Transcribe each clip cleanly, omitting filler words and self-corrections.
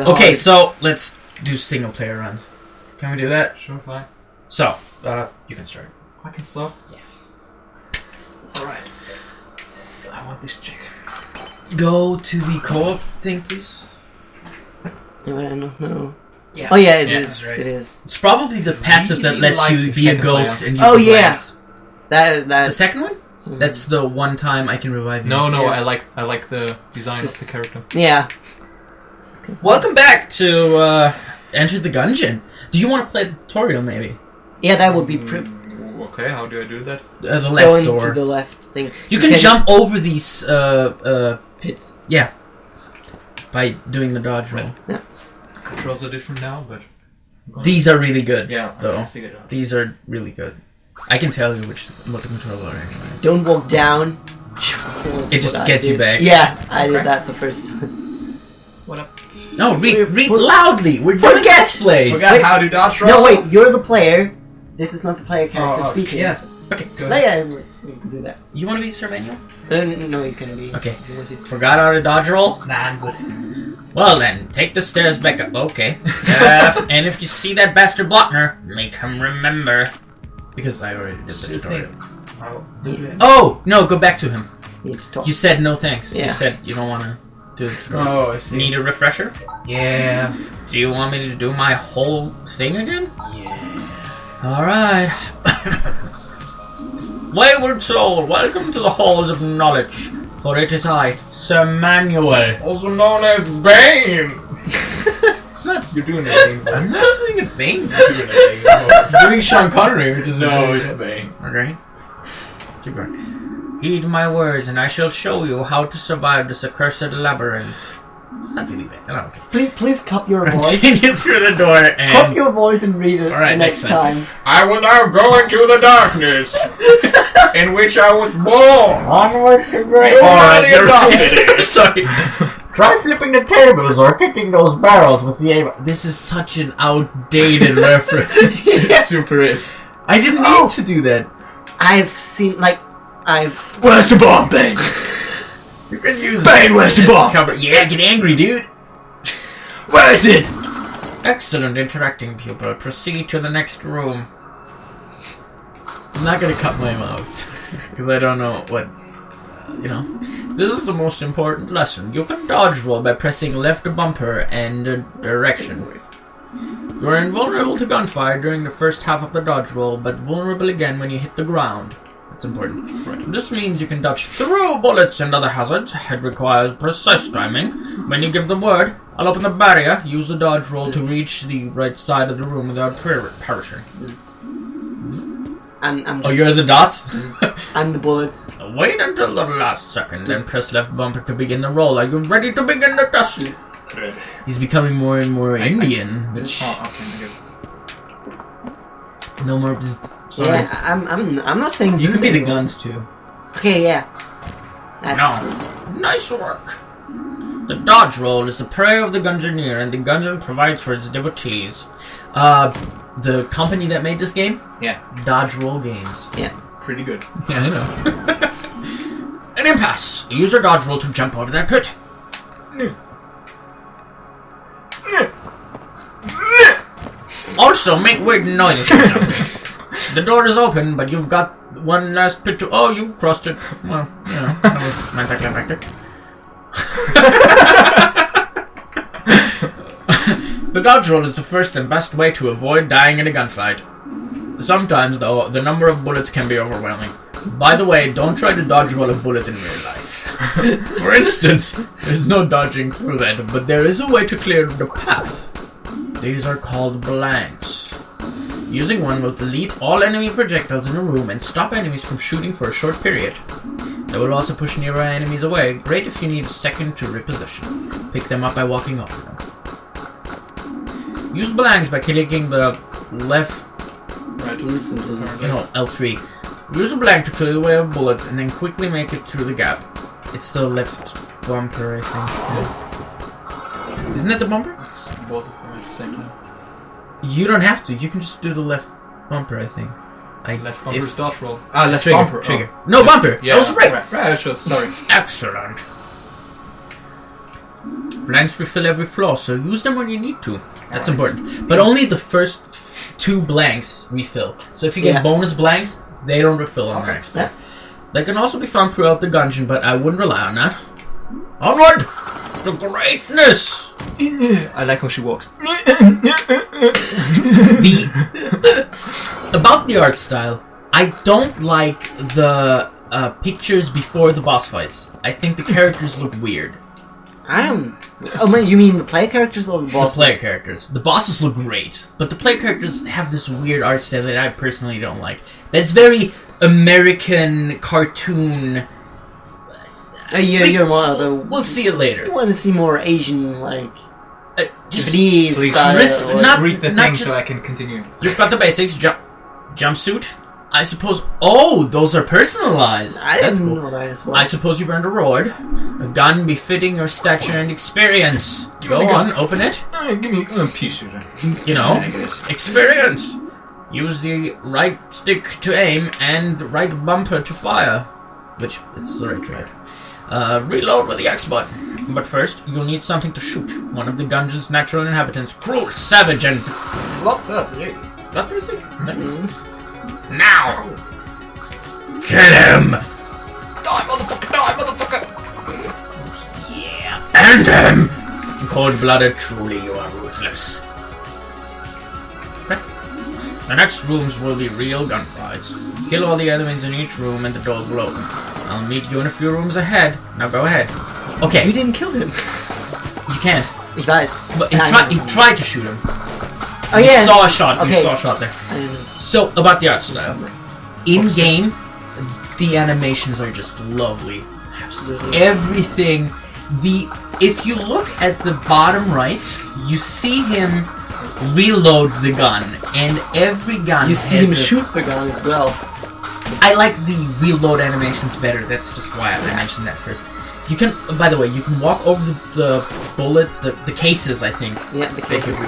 Okay, so let's do single player runs. Can we do that? Sure, fine. So, you can start. I can start. Yes. Alright. I want this chick. Go to the co-op thing, please. No, I don't know. Yeah. Oh yeah, it Yeah, is. right. It is. It's probably the passive that lets like you be a second ghost player. and use Oh the yeah, flames. that's The second one? That's the one time I can revive you. No, Yeah. I like the design of the character. Yeah. Welcome back to Enter the Gungeon. Do you want to play the tutorial, maybe? Yeah, that would be Okay, how do I do that? The left going door. to the left thing. You can jump over these, pits. yeah. By doing the dodge roll. Yeah. Controls are different now, but... These are really good, Yeah, though. I figured out. These are really good. I can tell you what the controls are, anyway. Don't walk down. It just gets you back. Yeah, I did that the first time. What up? No, read Wait, loudly! We're doing Let's Plays! Forgot Wait. how to dodge roll? No, wait, you're the player. This is not the player character Oh, speaking. yeah. Okay, Go No, ahead. yeah, we can do that. you want to be Sir Manuel? No, you can be. Okay. Forgot how to dodge roll? Nah, I'm good. Well then, take the stairs back up. Okay. And if you see that bastard Blockner, make him remember. Because I already did the tutorial. Oh! No, go back to him. You need to talk. You said no thanks. Yeah. You said you don't want to do the tutorial. Oh, I see. Need a refresher? Yeah. Do you want me to do my whole thing again? Yeah. Alright. Wayward soul, welcome to the halls of knowledge. For it is I, Sir Manuel. Also known as Bane! It's not. You're doing a Bane voice. I'm not doing a thing. You're doing a Bane voice. doing Sean Connery, which is No, it's Bane. Okay. Keep going. Heed my words, and I shall show you how to survive this accursed labyrinth. It's not really bad. Oh, okay. Please cup your voice. Continue through the door and. Cup your voice and read it Alright, the next next time. I will now go into the darkness in which I was born. Onward to great. Alright, you're right. Sorry. Try flipping the tables or kicking those barrels with the aim. This is such an outdated reference. It super is. I didn't mean to do that. I've seen, Where's the bomb, Bane? You can use Bane, where's the bomb? cover. Yeah, get angry, dude. Where is it? Excellent interacting, pupil. Proceed to the next room. I'm not gonna cut my mouth because I don't know what. This is the most important lesson. You can dodge roll by pressing left bumper and direction. You are invulnerable to gunfire during the first half of the dodge roll, but vulnerable again when you hit the ground. That's important. Right. This means you can dodge through bullets and other hazards. It requires precise timing. When you give the word, I'll open the barrier. Use the dodge roll to reach the right side of the room without perishing. Oh, you're the dots? I'm the bullets. Wait until the last second, then press left bumper to begin the roll. Are you ready to begin the dust? He's becoming more and more Indian. Which... No more... Sorry. Yeah, I'm not saying You can be the anymore. guns too. Okay, yeah. No. Nice work. The dodge roll is the prayer of the Gungeoneer, and the Gungeon provides for its devotees. The company that made this game? Yeah. Dodge Roll Games. Yeah. Pretty good. Yeah, I know. An impasse. Use your dodge roll to jump over that pit. Also, make weird noises. The door is open, but you've got one last pit to... Oh, you crossed it. Well, that was anticlimactic. The dodge roll is the first and best way to avoid dying in a gunfight. Sometimes, though, the number of bullets can be overwhelming. By the way, don't try to dodge roll a bullet in real life. For instance, there's no dodging through that, but there is a way to clear the path. These are called blanks. Using one will delete all enemy projectiles in a room and stop enemies from shooting for a short period. They will also push nearby enemies away. Great if you need a second to reposition. Pick them up by walking over them. Use blanks by clicking the left, L3. Use a blank to clear the way of bullets and then quickly make it through the gap. It's the left bumper, I think. Yeah. Isn't that the bumper? It's both of them at the same time. You don't have to. You can just do the left bumper, I think. Left bumper is dodge roll. Left trigger, bumper. Trigger. No, bumper! Yeah, I was right! Right, sorry. Excellent. Blanks refill every floor, so use them when you need to. That's important. But only the first 2 blanks refill. So if you get bonus blanks, they don't refill on the next floor. They can also be found throughout the Gungeon, but I wouldn't rely on that. Onward to greatness! I like how she walks. About the art style, I don't like the pictures before the boss fights. I think the characters look weird. Oh man, you mean the player characters or the bosses? The player characters. The bosses look great, but the player characters have this weird art style that I personally don't like. That's very American cartoon. You're more of the... We'll see it later. You want to see more Asian, like... Just Japanese style. Read the not thing just- so I can continue. You've got the basics. Jumpsuit. I suppose... Oh, those are personalized. I That's didn't cool. know that as well. I suppose you've earned a reward. A gun befitting your stature and experience. Go on, open it. Give me a piece of it. You know, experience. Use the right stick to aim and right bumper to fire. Which, it's the right trigger. Reload with the X button. But first, you'll need something to shoot. One of the Gungeon's natural inhabitants. Cruel, savage, and... Bloodthirsty. Bloodthirsty? Now! Kill him! Die, motherfucker! Die, motherfucker! Yeah. End him! Cold-blooded, truly you are ruthless. The next rooms will be real gunfights. Kill all the enemies in each room and the doors will open. I'll meet you in a few rooms ahead. Now go ahead. Okay. You didn't kill him. You can't. He dies. But he tried to shoot him. Oh You yeah. saw a shot. Okay. You saw a shot there. I didn't know. So, about the art style. In-game, the animations are just lovely. Absolutely. Everything. If you look at the bottom right, you see him reload the gun, and every gun You see him shoot the gun as well. I like the reload animations better. That's just why I mentioned that first. You can, by the way, you can walk over the bullets, the cases, I think. Yeah, the cases.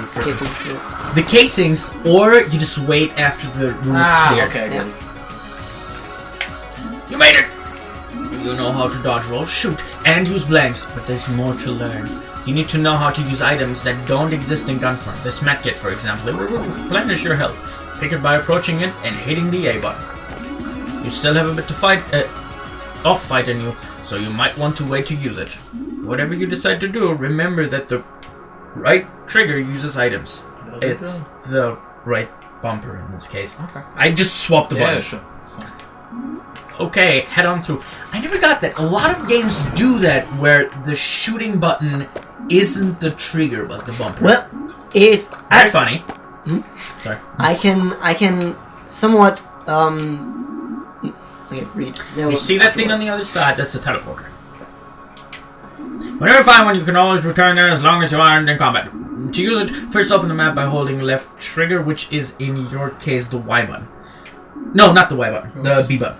The casings, or you just wait after the room is cleared. Okay, Yeah. You made it! You know how to dodge roll, shoot, and use blanks, but there's more to learn. You need to know how to use items that don't exist in gun form. This medkit, for example, it will replenish your health. Pick it by approaching it and hitting the A button. You still have a bit to fight in you, so you might want to wait to use it. Whatever you decide to do, remember that the right trigger uses items. It's the right bumper in this case. Okay. I just swapped the buttons. Sure. It's fine. Okay, head on through. I never got that. A lot of games do that where the shooting button isn't the trigger but the bumper. Well, Very funny. Sorry. I can somewhat okay, read. You see that thing on the other side? That's a teleporter. Whenever you find one, you can always return there as long as you aren't in combat. To use it, first open the map by holding left trigger, which is in your case the Y button. No, not the Y button. The B button.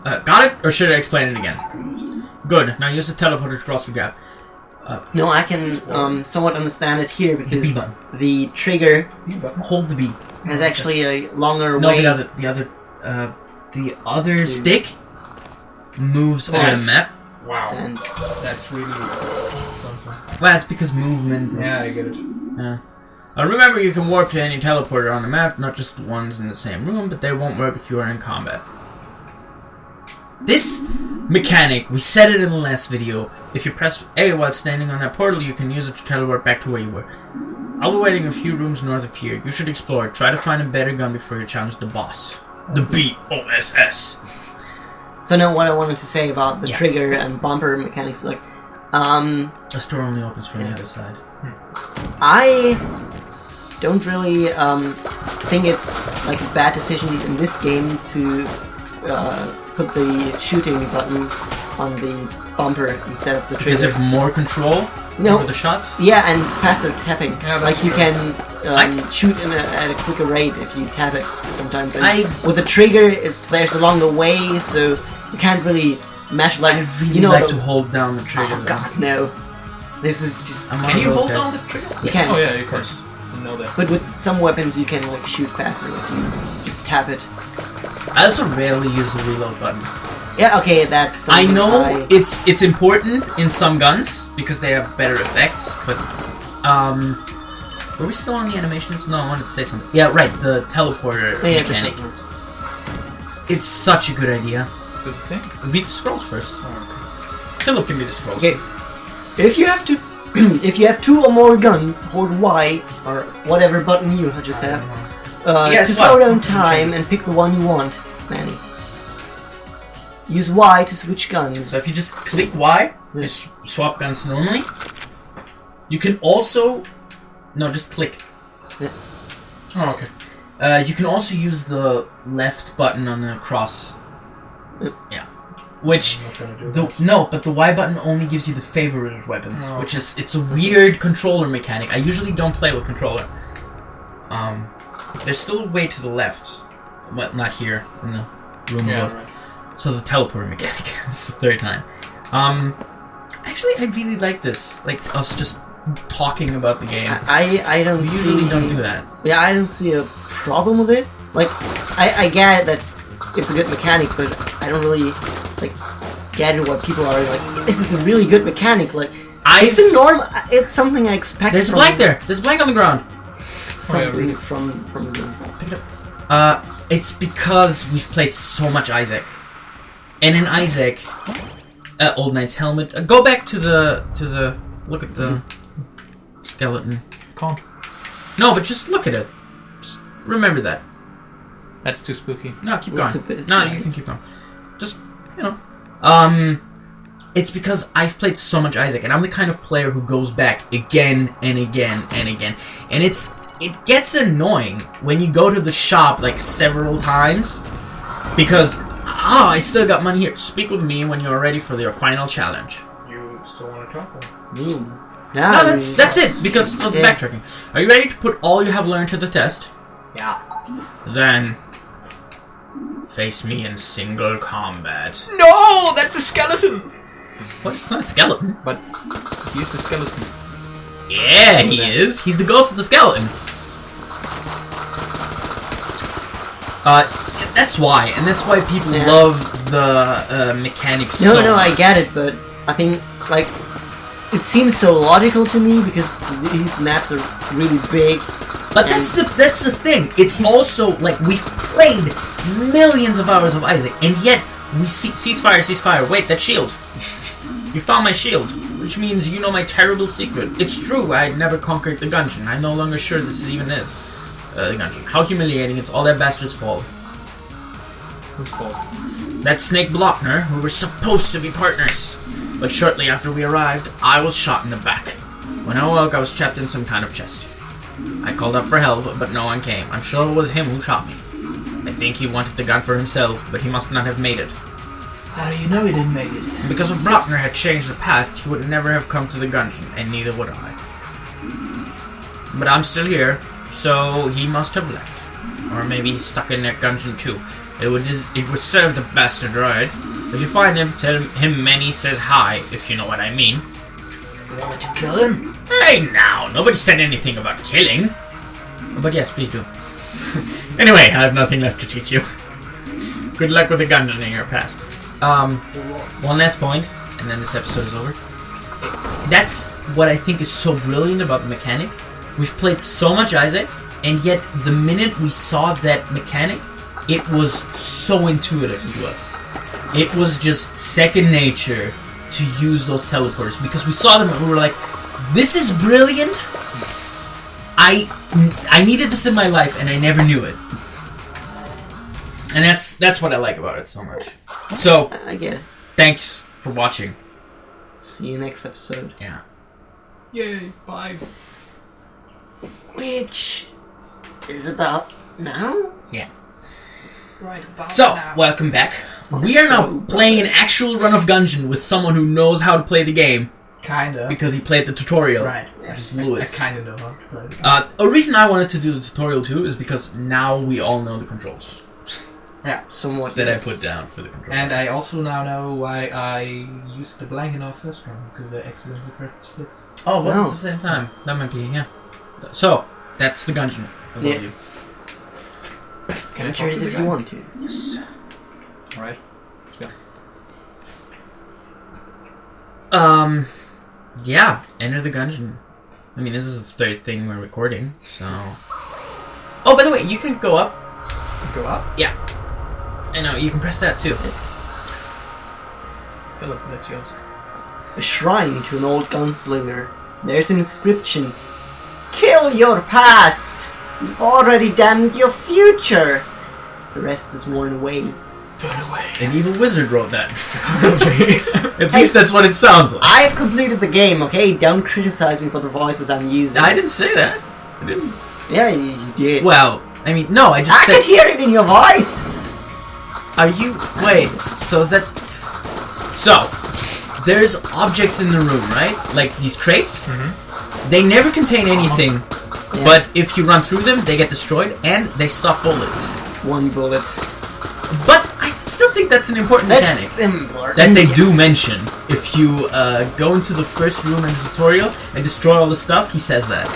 Got it? Or should I explain it again? Good. Now use the teleporter to cross the gap. No, I can somewhat understand it here The B because button. the trigger Hold the B. has actually a longer No, way. the other stick moves on the Yes. map. Wow. And That's really something. Well, that's because movement. Yeah, I get it. Remember, you can warp to any teleporter on the map, not just the ones in the same room, but they won't work if you are in combat. This mechanic, we said it in the last video. If you press A while standing on that portal, you can use it to teleport back to where you were. I'll be waiting a few rooms north of here. You should explore. Try to find a better gun before you challenge the boss. The BOSS. so now what I wanted to say about the Yeah. trigger and bumper mechanics, like, The store only opens from the other side. I don't really think it's like a bad decision in this game to put the shooting button on the bumper instead of the Because trigger. of more control No. over the shots? Yeah, and faster tapping. Yeah, that's like you true. can shoot at a quicker rate if you tap it sometimes. And I- with the trigger, there's a longer way, so you can't really mash like I really you know like those, to hold down the trigger. Oh though. god, no! This is just. I'm one Can of you those hold guys. down the trigger? You can. Oh yeah, of course. I know that. But with some weapons, you can like shoot faster if you just tap it. I also rarely use the reload button. Yeah, okay, that's... I something know it's important in some guns because they have better effects, but were we still on the animations? No, I wanted to say something. Yeah, right, the teleporter mechanic. It's such a good idea. Good thing. Read the scrolls first. Philip can read the scrolls. Okay. If you have to... if you have 2 or more guns, hold Y, or whatever button you just have, Yes, to slow down time and pick the one you want, Manny. Use Y to switch guns. So if you just click Y, you swap guns normally. You can also... No, just click. Yeah. Oh, okay. You can also use the left button on the cross. Yeah. Which... but the Y button only gives you the favorited weapons, which is... It's a weird controller mechanic. I usually don't play with controller. There's still a way to the left. Well, not here, in the room above. Right. So the teleporter mechanic is the third time. Actually, I really like this. Like, us just talking about the game. I don't We see... usually don't do that. Yeah, I don't see a problem with it. Like, I get it that it's a good mechanic, but I don't really, like, get it what people are like, this is a really good mechanic. Like, it's a norm... It's something I expect There's a from... blank there! There's a blank on the ground! Something from the... Pick it up. It's because we've played so much Isaac. And in Isaac... Old Knight's Helmet... go back to the... Look at the... skeleton. Calm. No, but just look at it. Just remember that. That's too spooky. No, keep It's going. a bit- No, you can keep going. Just, you know. It's because I've played so much Isaac, and I'm the kind of player who goes back again and again and again. And it gets annoying when you go to the shop like several times because I still got money here. Speak with me when you're ready for your final challenge. You still want to talk? No, that's it because of the backtracking. Are you ready to put all you have learned to the test? Yeah. Then face me in single combat. No, that's a skeleton. What? It's not a skeleton. But he's the skeleton. Yeah, he is. He's the ghost of the skeleton. That's why, and that's why people love the mechanics so much. No, I get it, but I think, like, it seems so logical to me because these maps are really big. But that's the thing. It's also, like, we've played millions of hours of Isaac, and yet we see ceasefire, wait, that shield. You found my shield, which means you know my terrible secret. It's true, I never conquered the Gungeon. I'm no longer sure this even is the Gungeon. How humiliating, it's all that bastard's fault. Whose fault? That Snake Blockner, who were supposed to be partners. But shortly after we arrived, I was shot in the back. When I woke, I was trapped in some kind of chest. I called up for help, but no one came. I'm sure it was him who shot me. I think he wanted the gun for himself, but he must not have made it. How do you know he didn't make it? Because if Blockner had changed the past, he would never have come to the Gungeon, and neither would I. But I'm still here, so he must have left. Or maybe he's stuck in that Gungeon too. It would serve the bastard right. If you find him, tell him Manny says hi, if you know what I mean. You want to kill him? Hey now, nobody said anything about killing. But yes, please do. Anyway, I have nothing left to teach you. Good luck with the Gungeon in your past. One last point, and then this episode is over. That's what I think is so brilliant about the mechanic. We've played so much Isaac, and yet the minute we saw that mechanic, it was so intuitive to us. It was just second nature to use those teleporters, because we saw them and we were like, this is brilliant. I needed this in my life, and I never knew it. And that's what I like about it so much. So, I get it. thanks for watching. See you next episode. Yeah. Yay, bye. Which is about now? Yeah. Right about So, now. welcome back. We are now playing an actual run of Gungeon with someone who knows how to play the game. Kinda. Because he played the tutorial. Right. Which is Lewis. I kinda know how to play the game. A reason I wanted to do the tutorial too is because now we all know the controls Yeah. Somewhat. that yes. I put down for the controls. And I also now know why I used the blank in our first round, because I accidentally pressed the sticks. Oh, well, No. at the same time. That might be, yeah. So, that's the Gungeon. I love Yes. Can I Enter it talk to if the you guy? want to. you. Yes. Alright. Yeah, enter the Gungeon. I mean, this is the third thing we're recording, so... Oh, by the way, you can go up. Go up? Yeah. I know, you can press that too. Philip, that's yours. A shrine to an old gunslinger. There's an inscription. Kill your past! You've already damned your future! The rest is worn away. An evil wizard wrote that. At least that's what it sounds like. I've completed the game, okay? Don't criticize me for the voices I'm using. I didn't say that. I didn't. Yeah, you did. Well, I mean, no, I just I said... could hear it in your voice! Are you... Wait, so is that... So, there's objects in the room, right? Like these crates? Mm-hmm. They never contain anything, Yeah. but if you run through them, they get destroyed, and they stop bullets. One bullet. But I still think that's an important That's mechanic. important. That they do yes. mention. If you go into the first room in the tutorial and destroy all the stuff, he says that.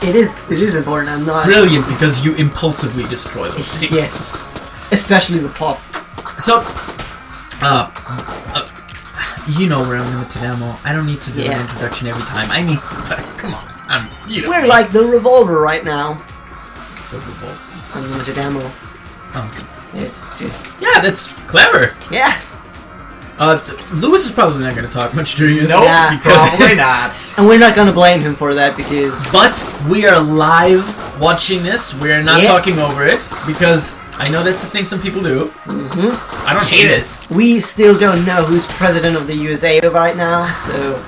It is important, I'm not... Brilliant, because you impulsively destroy those things. Yes. Especially the pots. So, you know we're on limited ammo. I don't need to do an introduction every time. I mean, come on. You know. We're like the revolver right now. The revolver. Unlimited ammo. Oh. Yes. Yeah, that's clever. Yeah. Lewis is probably not going to talk much during this. Nope, Yeah. probably not. And we're not gonna blame him for that because... But we are live watching this. We're not talking over it because I know that's a thing some people do. Mm-hmm. I don't hate it. We still don't know who's president of the USA right now, so...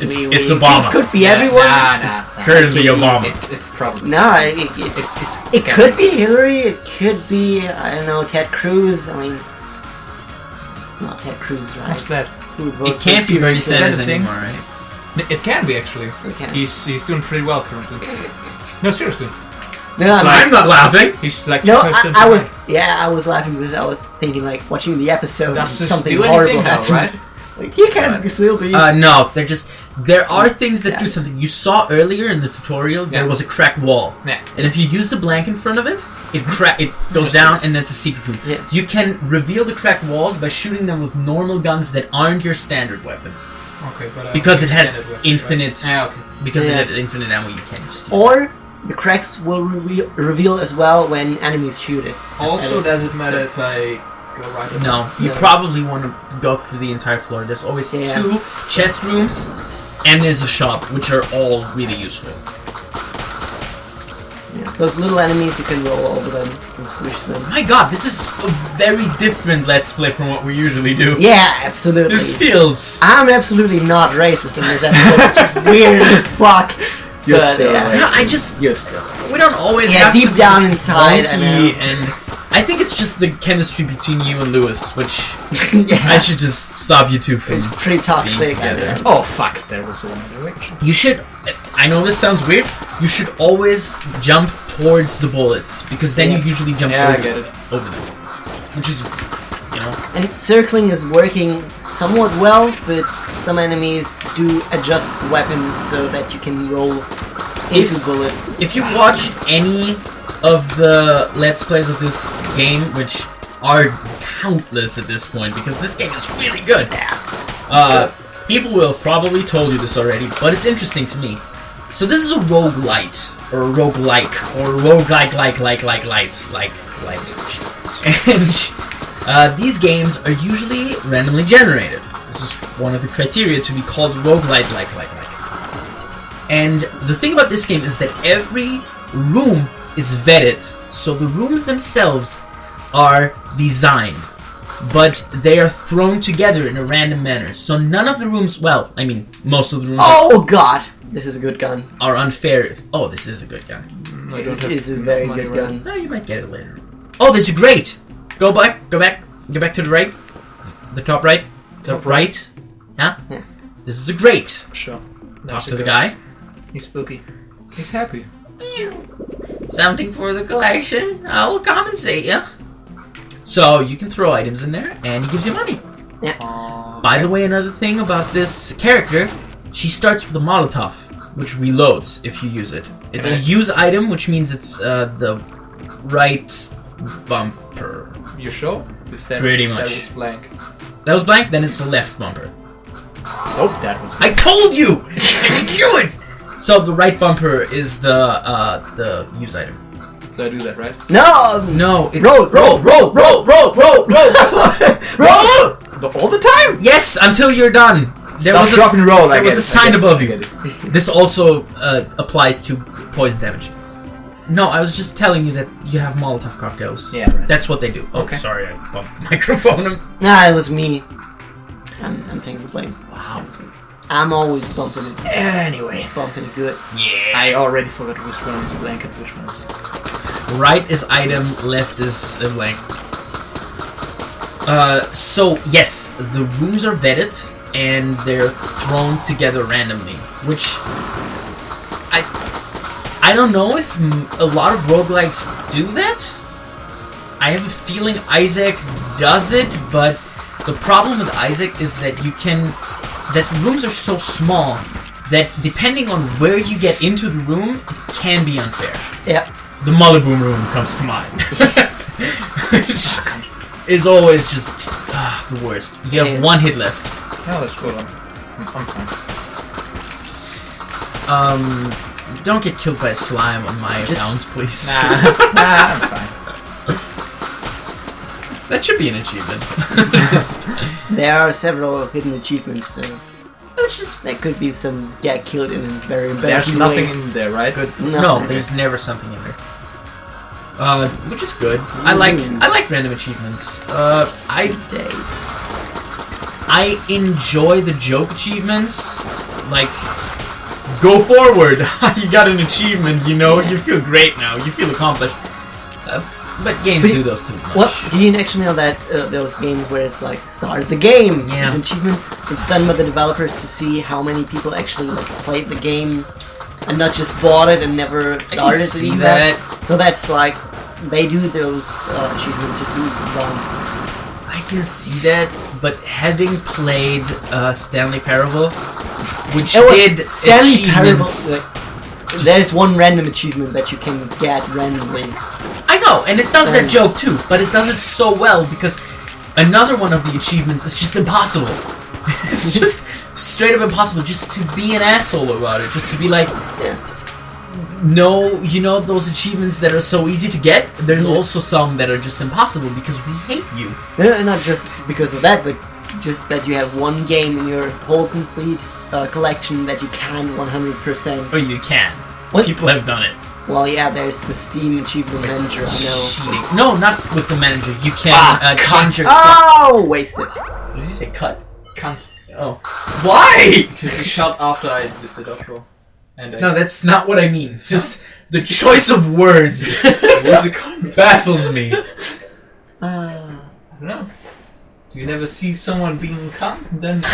It's Obama. It could be everyone. It's currently Obama. It's probably... No, it could be Hillary, it could be, I don't know, Ted Cruz. I mean... It's not Ted Cruz, right? What's that? Who would vote It can't for be Bernie Syriza? Sanders Is that a thing? anymore, right? It can be, actually. It can. He's doing pretty well currently. No, seriously. No, I'm not laughing. He's like... No, 2% I was laughing because I was thinking like watching the episode That's and just something do horrible anything now, happened. right? Like, you can't still be. No, there are things that Yeah. do something. You saw earlier in the tutorial, there Yeah. was a cracked wall. Yeah. And if you use the blank in front of it, it goes down and that's a secret room. Yeah. You can reveal the cracked walls by shooting them with normal guns that aren't your standard weapon. Okay, but... Because it has standard weapons, infinite... Right? Ah, okay. Because Yeah. it has infinite ammo, you can't just use Or the cracks will reveal as well when enemies shoot it. Also, That's does it matter if I go right or No, you No. probably want to go through the entire floor. There's always 2 chest rooms, and there's a shop, which are all really useful. Yeah. Those little enemies, you can roll over them and squish them. My god, this is a very different Let's Play from what we usually do. Yeah, absolutely. This feels... I'm absolutely not racist in this episode, which is weird as fuck. You're But, still yeah. racist. No, I just... You're still... We don't always Yeah, have deep to be down this inside, I wonky, know. and I think it's just the chemistry between you and Lewis, which Yeah. I should just stop you two from It's pretty toxic. together. I know. Oh, fuck, there was one direction. You should... I know this sounds weird. You should always jump towards the bullets, because then Yeah. you usually jump Yeah, I over, get it. over them. Which is, you know... And circling is working somewhat well, but some enemies do adjust weapons so that you can roll into bullets. If you've watched any of the Let's Plays of this game, which are countless at this point, because this game is really good, people will have probably told you this already, but it's interesting to me. So this is a roguelite, or a roguelike, or a roguelike, and these games are usually randomly generated. This is one of the criteria to be called roguelite, And the thing about this game is that every room is vetted, so the rooms themselves are designed, but they are thrown together in a random manner. So none of the rooms, well, I mean, most of the rooms Oh god! This is a good gun. are unfair. Oh, this is a good gun. I don't This have is a enough very money, good right? gun. No, you might get it later. Oh, there's a grate! Go back to the right. The top right. Top right. Yeah? Yeah. This is a grate. Sure. Talk to the guy. He's spooky. He's happy. Something for the collection. I will compensate you. So you can throw items in there, and he gives you money. By the way, another thing about this character, she starts with a Molotov, which reloads if you use it. It's a use item, which means it's the right bumper. You sure? Is that, Pretty That much. was blank. That was blank, then it's the left bumper. Oh, that was I told you! I knew it! So the right bumper is the use item. So I do that, right? No! No, it Roll! roll. All the time? Yes, until you're done. There was a drop and roll. There was a sign above you. Get it. This also applies to poison damage. No, I was just telling you that you have Molotov cocktails. Yeah, right. That's what they do. Oh, Okay. sorry, I bumped the microphone. Nah, it was me. I'm taking the blame. Wow. I'm always bumping it. Anyway. Bumping it good. Yeah. I already forgot which one is blanket, which one is... Right is item, left is a blank. So, yes, the rooms are vetted, and they're thrown together randomly, which... I don't know if a lot of roguelikes do that. I have a feeling Isaac does it, but the problem with Isaac is that that the rooms are so small that depending on where you get into the room, it can be unfair. Yeah. The Malibu room comes to mind. Which is always just the worst. You have one hit left. No, that's cool. I'm fine. Don't get killed by a slime on my account, please. Nah, I'm fine. That should be an achievement. There are several hidden achievements, so there could be some get killed in a very There's embarrassing nothing way. in there, right? Good. No. No, there's never something in there. Which is good. I like random achievements. I enjoy the joke achievements. Like, go forward. You got an achievement. You know, you feel great now. You feel accomplished. But games do those too much. What? Do you actually know that those games where it's like start the game? Yeah. It's an achievement. It's done by the developers to see how many people actually like played the game and not just bought it and never started I can to see do that. So that's like they do those achievements just to run. I can see that, but having played Stanley Parable, which did Stanley Parable. achievements... There's one random achievement that you can get randomly. I know, and it does that joke too, but it does it so well because another one of the achievements is just impossible. It's just straight up impossible just to be an asshole about it, just to be like, no, you know those achievements that are so easy to get? There's also some that are just impossible because we hate you. No, not just because of that, but just that you have one game in your whole complete collection that you can 100%. Or you can. What? People have done it. Well, yeah, there's the Steam Achievement Manager, I know. Cheating. No, not with the manager. You can change your... Oh, wasted. Did you say cut? Can't. Oh. Why? Because he shot after I did the dodge roll. And I... No, that's not what I mean. Just the choice of words Where's it coming? baffles me. I don't know. You never see someone being cunt, and then...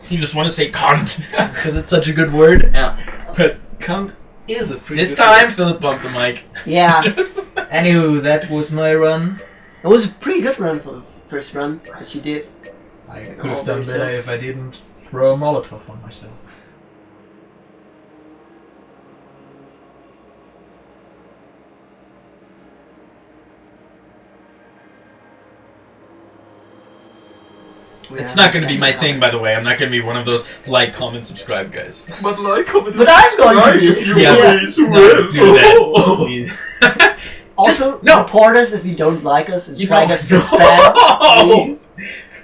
You just want to say cunt because it's such a good word. Yeah. But cunt is a pretty This good time, word. Philip bumped the mic. Yeah, Anywho, that was my run. it was a pretty good run for the first run that you did. I could have done better if I didn't throw a Molotov on myself. It's not going to be my thing, by the way. I'm not going to be one of those like, comment, subscribe guys. But like, comment, But I'm going to be. if you Yeah. please No, will. do that. Please. Also, no. report us if you don't like us and You flag know- us for spam. No!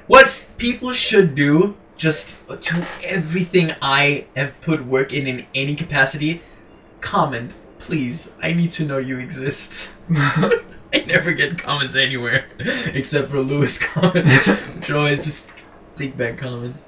What people should do, just to everything I have put work in any capacity, comment, please. I need to know you exist. I never get comments anywhere, except for Lewis comments, which always just take back comments.